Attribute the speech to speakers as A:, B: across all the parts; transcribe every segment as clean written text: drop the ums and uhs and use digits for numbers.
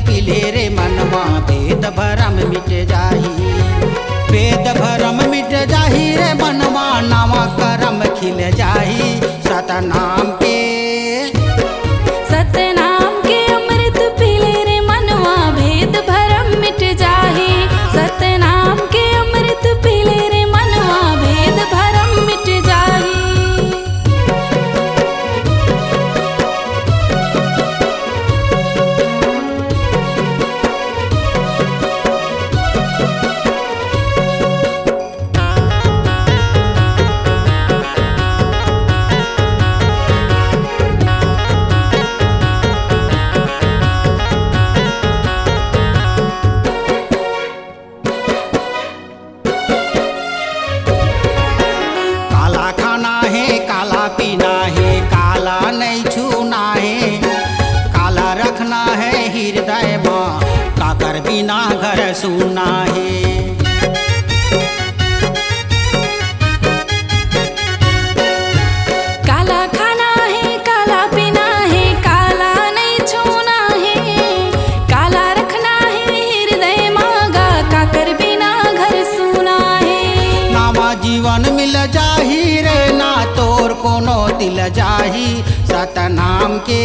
A: पीले रे मनवा भेद भरम मिट जाही। भेद भरम मिट जाही रे मनवा नवा करम खिल जाही। सतनाम के
B: अमृत पीले रे मनवा भेद भरम मिट जाही। सतनाम के अमृत पीले रे मनवा भेद भरम मिट जाही।
A: पीना है काला नहीं छूना है। काला रखना है हृदय में काकर बिना घर सुना है।
B: काला खाना है काला पीना है काला नहीं छूना है। काला रखना है हृदय मांगा काकर बिना घर सुना है।
A: नामा जीवन मिल जाही रे ना तोर कोनो दिल जाही। सतनाम के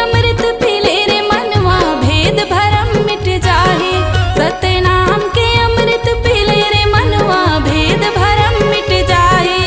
B: अमृत पीले रे मनवा भेद भरम मिट जाही। सतनाम के अमृत पीले रे मनवा भेद भरम मिट जाही।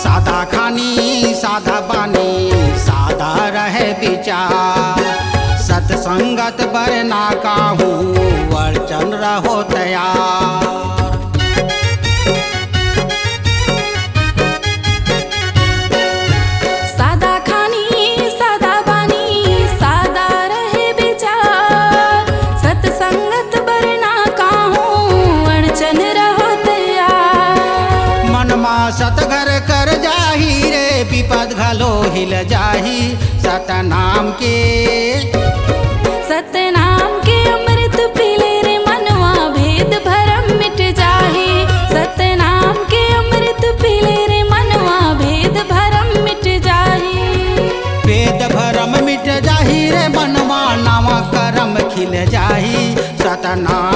A: सादा खानी सादा बानी सादा रहे विचार। सत्संगत बरना काहू वर्चन रहो तैयार।
B: सादा खानी सादा बानी सादा रहे विचार। सत्संगत बरना काहू वर्चन रहो तैयार।
A: मनमा सतघर कर जाही रे विपद घलो हिल जाही। सतनाम के
B: अमृत पीले रे मनवा भेद भरम मिट जाही। सतनाम के अमृत पीले रे मनवा भेद भरम मिट जाही।
A: भेद भरम मिट जाही रे मनवा नवा करम खिल जाही। सतनाम